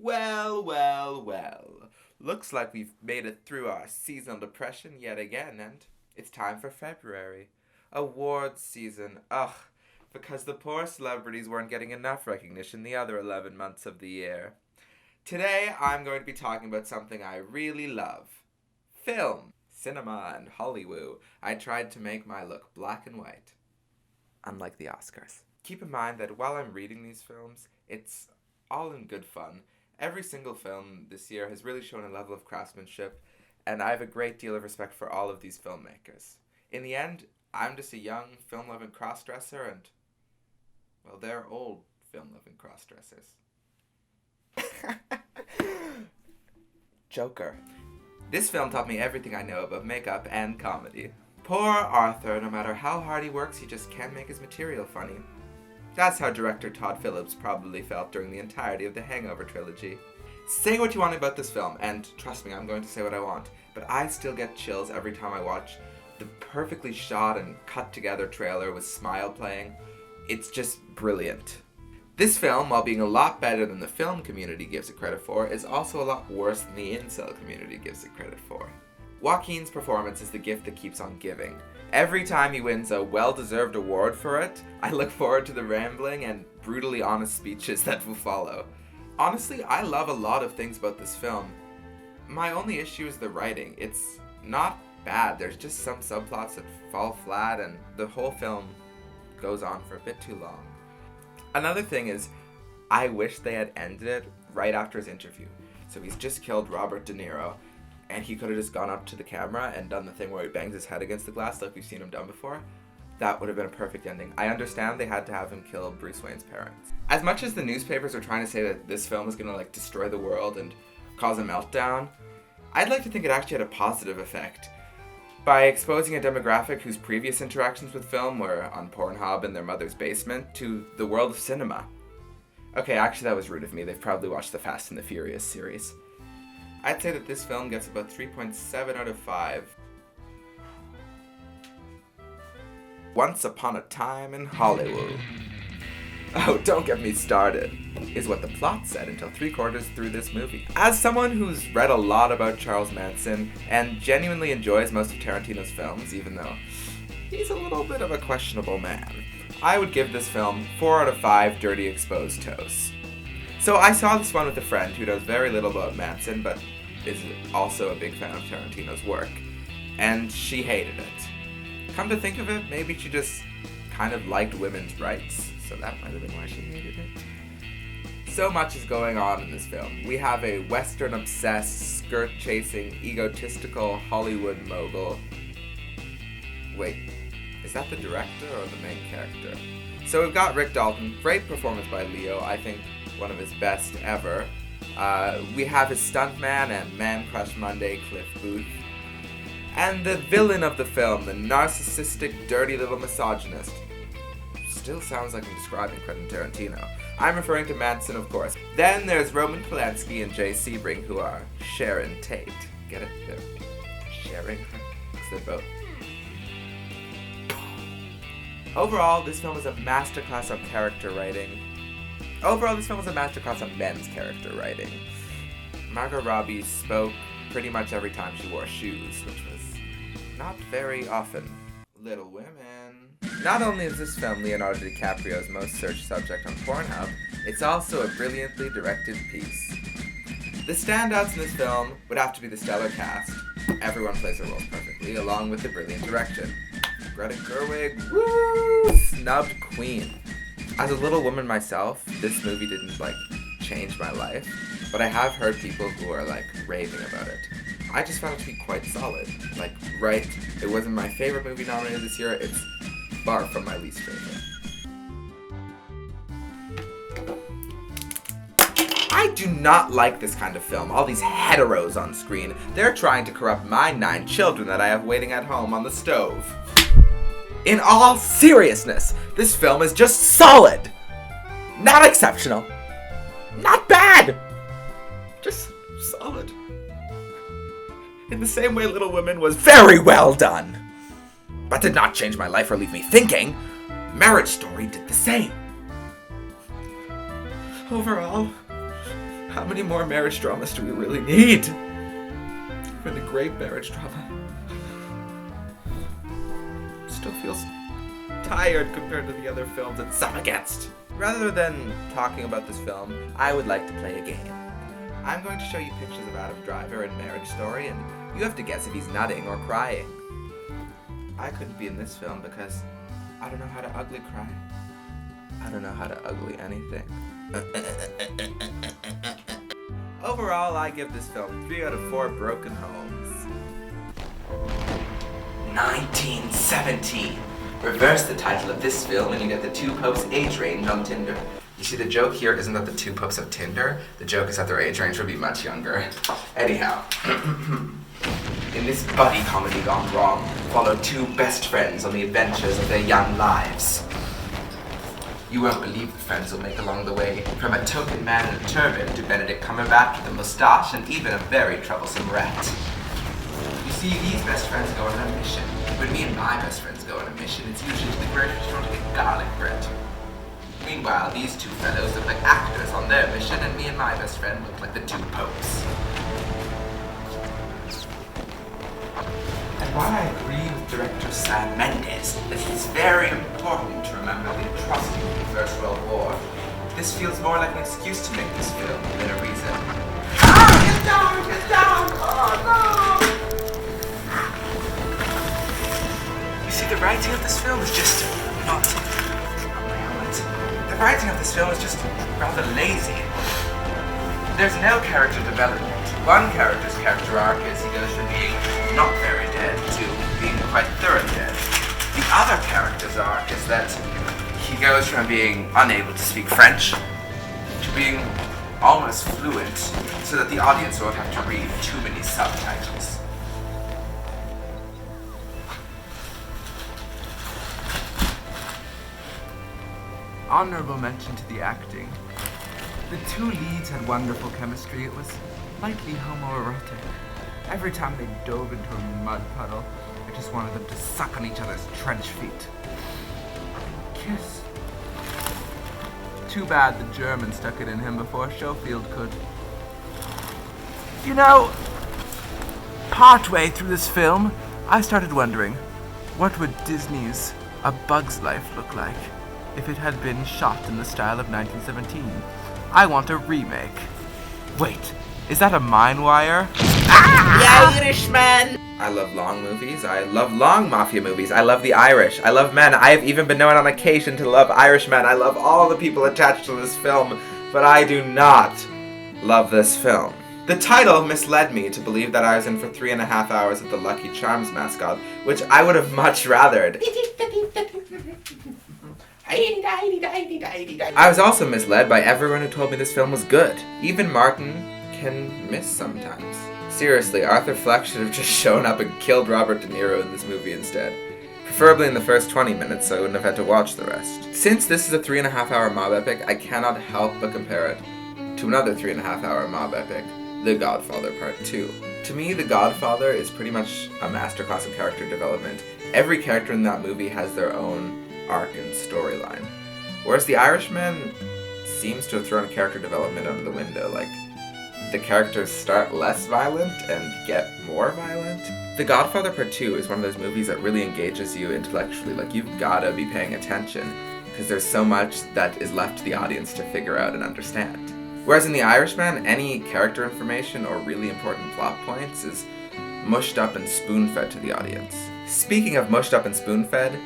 Well, well, well. Looks like we've made it through our seasonal depression yet again, and it's time for February. Awards season. Ugh, because the poor celebrities weren't getting enough recognition the other 11 months of the year. Today, I'm going to be talking about something I really love film, cinema, and Hollywood. I tried to make my look black and white, unlike the Oscars. Keep in mind that while I'm reading these films, it's all in good fun. Every single film this year has really shown a level of craftsmanship, and I have a great deal of respect for all of these filmmakers. In the end, I'm just a young, film loving crossdresser, and, well, they're old film loving crossdressers. Joker. This film taught me everything I know about makeup and comedy. Poor Arthur, no matter how hard he works, he just can't make his material funny. That's how director Todd Phillips probably felt during the entirety of the Hangover trilogy. Say what you want about this film, and trust me, I'm going to say what I want, but I still get chills every time I watch the perfectly shot and cut together trailer with Smile playing. It's just brilliant. This film, while being a lot better than the film community gives it credit for, is also a lot worse than the incel community gives it credit for. Joaquin's performance is the gift that keeps on giving. Every time he wins a well-deserved award for it, I look forward to the rambling and brutally honest speeches that will follow. Honestly, I love a lot of things about this film. My only issue is the writing. It's not bad, there's just some subplots that fall flat and the whole film goes on for a bit too long. Another thing is, I wish they had ended it right after his interview. So he's just killed Robert De Niro, and he could have just gone up to the camera and done the thing where he bangs his head against the glass like we've seen him done before. That would have been a perfect ending. I understand they had to have him kill Bruce Wayne's parents. As much as the newspapers are trying to say that this film is going to destroy the world and cause a meltdown, I'd like to think it actually had a positive effect. By exposing a demographic whose previous interactions with film were on Pornhub in their mother's basement to the world of cinema. Okay, actually that was rude of me. They've probably watched the Fast and the Furious series. I'd say that this film gets about 3.7 out of 5. Once Upon a Time in Hollywood. Oh, don't get me started, is what the plot said until 3/4 through this movie. As someone who's read a lot about Charles Manson and genuinely enjoys most of Tarantino's films, even though he's a little bit of a questionable man, I would give this film 4 out of 5 dirty exposed toes. So I saw this one with a friend who knows very little about Manson, but is also a big fan of Tarantino's work, and she hated it. Come to think of it, maybe she just kind of liked women's rights, so that might have been why she hated it. So much is going on in this film. We have a Western-obsessed, skirt-chasing, egotistical Hollywood mogul. Wait, is that the director or the main character? So we've got Rick Dalton, great performance by Leo, I think one of his best ever. We have his stuntman and Man Crush Monday, Cliff Booth. And the villain of the film, the narcissistic, dirty little misogynist. Still sounds like I'm describing Quentin Tarantino. I'm referring to Manson, of course. Then there's Roman Polanski and Jay Sebring, who are Sharon Tate. Get it? They're sharing her? Because they're both. Overall, this film is a masterclass on character writing. Overall, this film is a masterclass on men's character writing. Margot Robbie spoke pretty much every time she wore shoes, which was not very often. Little Women. Not only is this film Leonardo DiCaprio's most searched subject on Pornhub, it's also a brilliantly directed piece. The standouts in this film would have to be the stellar cast. Everyone plays their roles perfectly, along with the brilliant direction. Greta Gerwig, woo! Snubbed queen. As a little woman myself, this movie didn't, change my life, but I have heard people who are, raving about it. I just found it to be quite solid. It wasn't my favorite movie nominated this year, it's far from my least favorite. I do not like this kind of film. All these heteros on screen. They're trying to corrupt my 9 children that I have waiting at home on the stove. In all seriousness, this film is just solid. Not exceptional. Not bad. Just solid. In the same way Little Women was very well done, but did not change my life or leave me thinking, Marriage Story did the same. Overall, How many more marriage dramas do we really need? For the great marriage drama still feels tired compared to the other films it's up against. Rather than talking about this film, I would like to play a game. I'm going to show you pictures of Adam Driver in Marriage Story, and you have to guess if he's nutting or crying. I couldn't be in this film because I don't know how to ugly cry. I don't know how to ugly anything. Overall, I give this film 3 out of 4 broken homes. 1917. Reverse the title of this film and you get the two popes' age range on Tinder. You see, the joke here isn't that the two popes have Tinder, the joke is that their age range would be much younger. Anyhow, in this buddy comedy gone wrong, follow two best friends on the adventures of their young lives. You won't believe the friends will make along the way, from a token man in a turban to Benedict Cumberbatch with a moustache and even a very troublesome rat. You see, these best friends go on a mission. When me and my best friends go on a mission, it's usually to the grocery store to get garlic bread. Meanwhile, these two fellows look like actors on their mission, and me and my best friend look like the two popes. And while I agree with director Sam Mendes that it is very important to remember the atrocities of the First World War, this feels more like an excuse to make this film than a reason. Ah! Get down! Get down! Oh no! You see, the writing of this film is just not... The writing of this film is just rather lazy. There's no character development. One character's character arc is he goes from being not very dead to being quite thoroughly dead. The other character's arc is that he goes from being unable to speak French to being almost fluent so that the audience won't have to read too many subtitles. Honorable mention to the acting. The two leads had wonderful chemistry. It was lightly homoerotic. Every time they dove into a mud puddle, I just wanted them to suck on each other's trench feet. Kiss. Too bad the German stuck it in him before Schofield could. You know, partway through this film, I started wondering, what would Disney's A Bug's Life look like if it had been shot in the style of 1917? I want a remake. Wait, is that a Mind Wire? Ah! The Irishman! I love long movies. I love long mafia movies. I love the Irish. I love men. I have even been known on occasion to love Irishmen. I love all the people attached to this film, but I do not love this film. The title misled me to believe that I was in for 3.5 hours of the Lucky Charms mascot, which I would have much rathered. I was also misled by everyone who told me this film was good. Even Martin can miss sometimes. Seriously, Arthur Fleck should have just shown up and killed Robert De Niro in this movie instead. Preferably in the first 20 minutes so I wouldn't have had to watch the rest. Since this is a 3.5 hour mob epic, I cannot help but compare it to another 3.5 hour mob epic, The Godfather Part 2. To me, The Godfather is pretty much a masterclass in character development. Every character in that movie has their own arc and storyline. Whereas The Irishman seems to have thrown character development out of the window. Like, the characters start less violent and get more violent. The Godfather Part 2 is one of those movies that really engages you intellectually. Like, you've gotta be paying attention, because there's so much that is left to the audience to figure out and understand. Whereas in The Irishman, any character information or really important plot points is mushed up and spoon-fed to the audience. Speaking of mushed up and spoon-fed,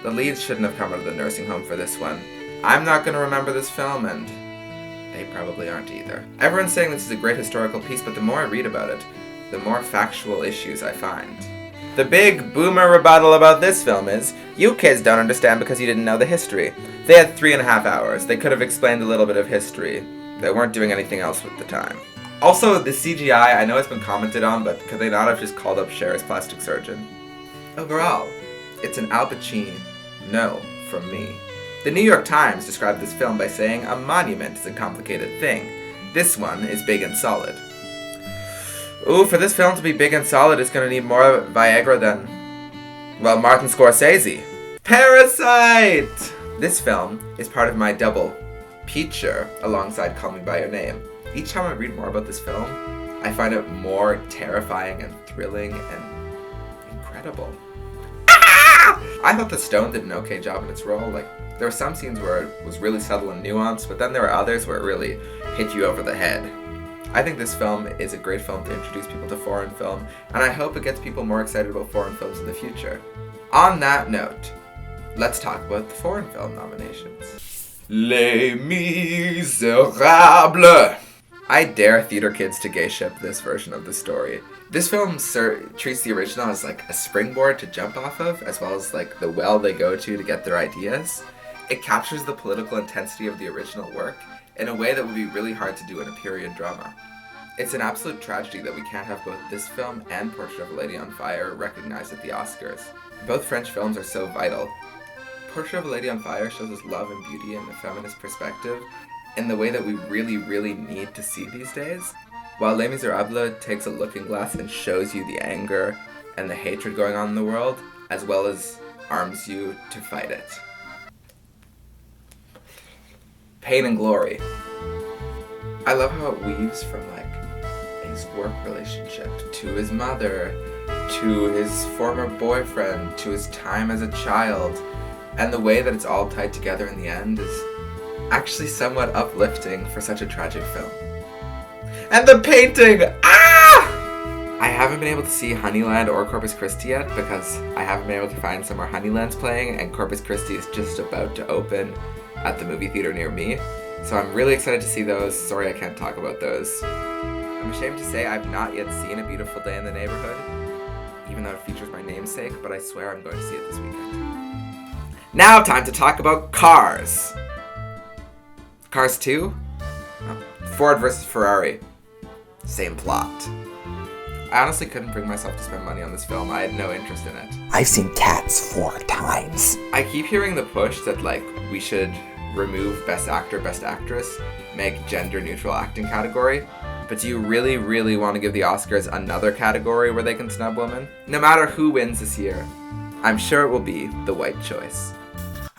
the leads shouldn't have come out of the nursing home for this one. I'm not going to remember this film, and they probably aren't either. Everyone's saying this is a great historical piece, but the more I read about it, the more factual issues I find. The big boomer rebuttal about this film is, you kids don't understand because you didn't know the history. They had 3.5 hours. They could have explained a little bit of history. They weren't doing anything else with the time. Also, the CGI, I know it's been commented on, but could they not have just called up Cher's plastic surgeon? Overall, it's an Al Pacino no from me. The New York Times described this film by saying a monument is a complicated thing. This one is big and solid. Ooh, for this film to be big and solid, it's gonna need more Viagra than, well, Martin Scorsese. Parasite! This film is part of my double feature alongside Call Me By Your Name. Each time I read more about this film, I find it more terrifying and thrilling and incredible. I thought the Stone did an okay job in its role. Like, there were some scenes where it was really subtle and nuanced, but then there were others where it really hit you over the head. I think this film is a great film to introduce people to foreign film, and I hope it gets people more excited about foreign films in the future. On that note, let's talk about the foreign film nominations. Les Miserables! I dare theater kids to gay ship this version of the story. This film treats the original as like a springboard to jump off of, as well as like the well they go to get their ideas. It captures the political intensity of the original work in a way that would be really hard to do in a period drama. It's an absolute tragedy that we can't have both this film and Portrait of a Lady on Fire recognized at the Oscars. Both French films are so vital. Portrait of a Lady on Fire shows us love and beauty in a feminist perspective in the way that we really, really need to see these days, while Les Miserables takes a looking glass and shows you the anger and the hatred going on in the world, as well as arms you to fight it. Pain and Glory. I love how it weaves from like his work relationship to his mother, to his former boyfriend, to his time as a child, and the way that it's all tied together in the end is actually somewhat uplifting for such a tragic film. And the painting! I haven't been able to see Honeyland or Corpus Christi yet because I haven't been able to find somewhere Honeyland's playing, and Corpus Christi is just about to open at the movie theater near me. So I'm really excited to see those. Sorry I can't talk about those. I'm ashamed to say I've not yet seen A Beautiful Day in the Neighborhood, even though it features my namesake, but I swear I'm going to see it this weekend. Now time to talk about Cars. Cars 2? Ford versus Ferrari. Same plot. I honestly couldn't bring myself to spend money on this film. I had no interest in it. I've seen Cats 4 times. I keep hearing the push that, like, we should remove Best Actor, Best Actress, make gender-neutral acting category. But do you really, really want to give the Oscars another category where they can snub women? No matter who wins this year, I'm sure it will be the white choice.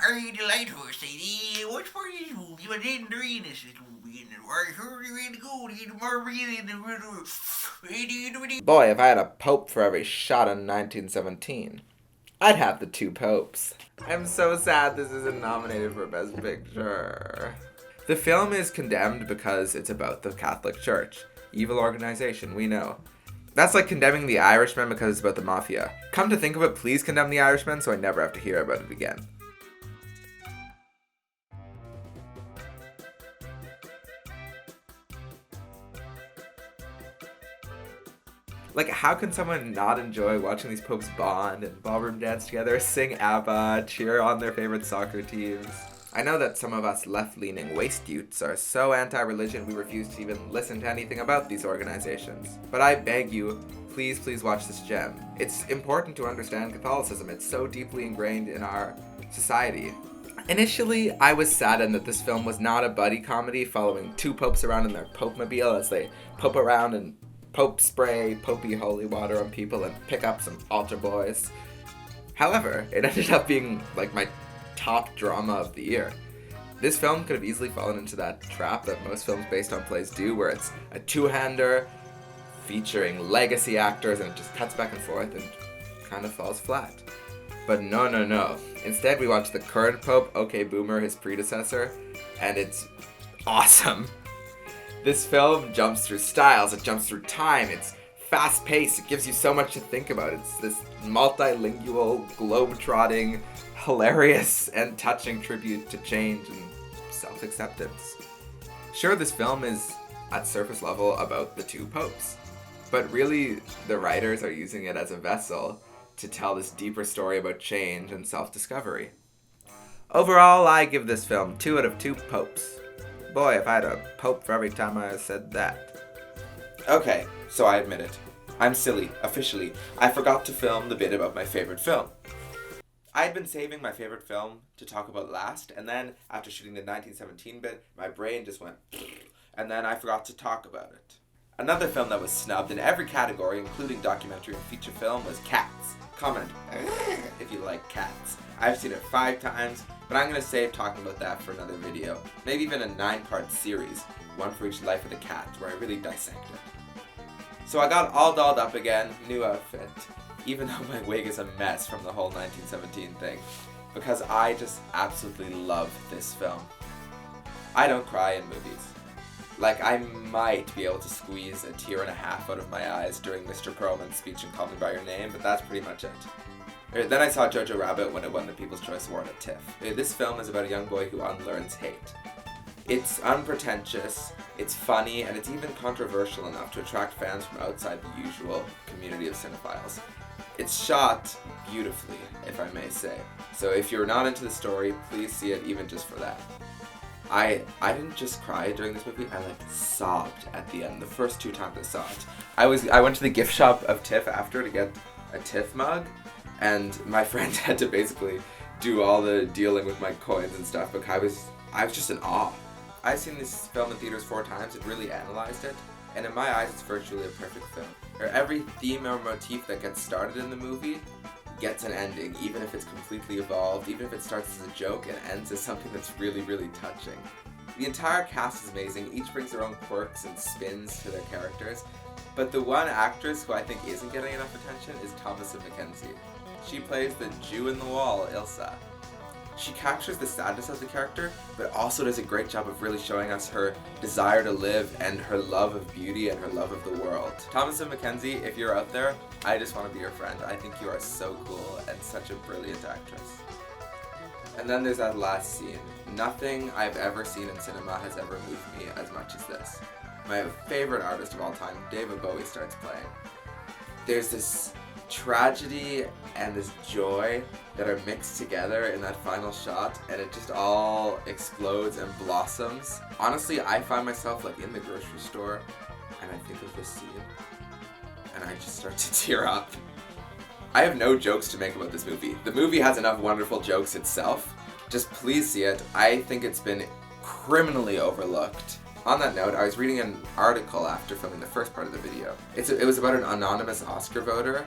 Are you delighted for Sadie? What's for this movie? I didn't read this movie and I heard you ready to go to get more reading the Boy, if I had a pope for every shot in 1917, I'd have the two popes. I'm so sad this isn't nominated for Best Picture. The film is condemned because it's about the Catholic Church. Evil organization, we know. That's like condemning The Irishman because it's about the mafia. Come to think of it, please condemn The Irishman so I never have to hear about it again. Like, how can someone not enjoy watching these popes bond and ballroom dance together, sing ABBA, cheer on their favorite soccer teams? I know that some of us left-leaning waste youths are so anti-religion we refuse to even listen to anything about these organizations. But I beg you, please watch this gem. It's important to understand Catholicism. It's so deeply ingrained in our society. Initially, I was saddened that this film was not a buddy comedy following two popes around in their pope-mobile as they pope around and pope spray popey holy water on people and pick up some altar boys. Hahowever, it ended up being like my top drama of the year. This film could have easily fallen into that trap that most films based on plays do, where it's a two-hander featuring legacy actors and it just cuts back and forth and kind of falls flat. But no. Instead, we watch the current pope, OK Boomer, his predecessor, and it's awesome. This film jumps through styles, it jumps through time, it's fast-paced, it gives you so much to think about. It's this multilingual, globe-trotting, hilarious, and touching tribute to change and self-acceptance. Sure, this film is, at surface level, about the two popes, but really, the writers are using it as a vessel to tell this deeper story about change and self-discovery. Overall, I give this film 2 out of 2 popes. Boy, if I had a pope for every time I said that. Okay, so I admit it. I'm silly, officially. I forgot to film the bit about my favorite film. I'd been saving my favorite film to talk about last, and then, after shooting the 1917 bit, my brain just went and then I forgot to talk about it. Another film that was snubbed in every category, including documentary and feature film, was Cats. Comment if you like Cats. I've seen it 5 times, but I'm going to save talking about that for another video. Maybe even a 9-part series, one for each life of the cat, where I really dissect it. So I got all dolled up again, new outfit, even though my wig is a mess from the whole 1917 thing, because I just absolutely love this film. I don't cry in movies. Like, I might be able to squeeze a tear and a half out of my eyes during Mr. Perlman's speech in Call Me By Your Name, but that's pretty much it. Then I saw Jojo Rabbit when it won the People's Choice Award at TIFF. This film is about a young boy who unlearns hate. It's unpretentious, it's funny, and it's even controversial enough to attract fans from outside the usual community of cinephiles. It's shot beautifully, if I may say. So if you're not into the story, please see it even just for that. I didn't just cry during this movie, I sobbed at the end, the first 2 times I saw it. I went to the gift shop of TIFF after to get a TIFF mug, and my friend had to basically do all the dealing with my coins and stuff because I was just in awe. I've seen this film in theaters 4 times and really analyzed it, and in my eyes it's virtually a perfect film. Every theme or motif that gets started in the movie gets an ending, even if it's completely evolved, even if it starts as a joke and ends as something that's really, really touching. The entire cast is amazing, each brings their own quirks and spins to their characters, but the one actress who I think isn't getting enough attention is Thomasin McKenzie. She plays the Jew in the Wall, Ilsa. She captures the sadness of the character, but also does a great job of really showing us her desire to live and her love of beauty and her love of the world. Thomasin McKenzie, if you're out there, I just want to be your friend. I think you are so cool and such a brilliant actress. And then there's that last scene. Nothing I've ever seen in cinema has ever moved me as much as this. My favorite artist of all time, David Bowie, starts playing. There's this tragedy and this joy that are mixed together in that final shot, and it just all explodes and blossoms. Honestly, I find myself in the grocery store and I think of this scene and I just start to tear up. I have no jokes to make about this movie. The movie has enough wonderful jokes itself. Just please see it. I think it's been criminally overlooked. On that note, I was reading an article after filming the first part of the video. It was about an anonymous Oscar voter.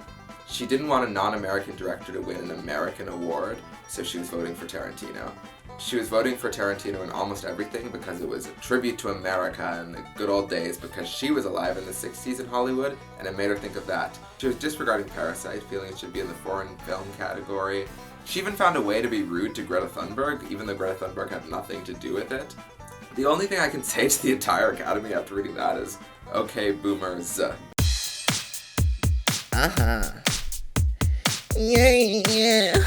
She didn't want a non-American director to win an American award, so she was voting for Tarantino. She was voting for Tarantino in almost everything because it was a tribute to America and the good old days, because she was alive in the 60s in Hollywood, and it made her think of that. She was disregarding Parasite, feeling it should be in the foreign film category. She even found a way to be rude to Greta Thunberg, even though Greta Thunberg had nothing to do with it. The only thing I can say to the entire Academy after reading that is, okay, boomers. Yeah.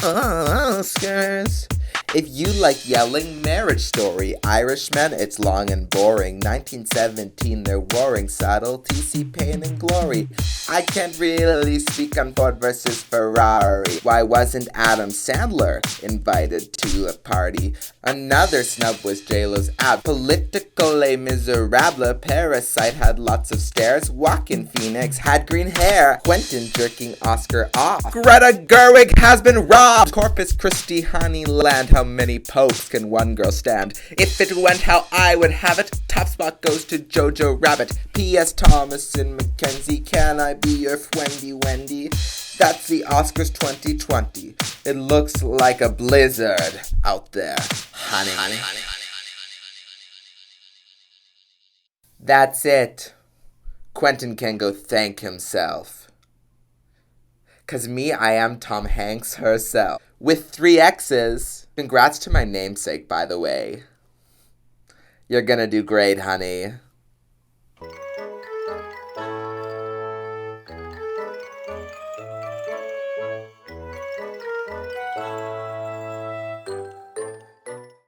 Oscars. If you like yelling, Marriage Story, Irishman, it's long and boring. 1917, they're warring, subtlety, see pain and glory. I can't really speak on Ford versus Ferrari. Why wasn't Adam Sandler invited to a party? Another snub was J-Lo's ab. Political Les Miserables, Parasite had lots of stares. Joaquin Phoenix had green hair. Quentin jerking Oscar off. Greta Gerwig has been robbed. Corpus Christi, Honeyland, how many popes can one girl stand? If it went how I would have it, top spot goes to Jojo Rabbit. P.S. Thomasin McKenzie, can I be your Wendy? That's the Oscars 2020. It looks like a blizzard out there, honey. That's it. Quentin can go thank himself. 'Cause me, I am Tom Hanks herself. With 3 X's. Congrats to my namesake, by the way. You're gonna do great, honey.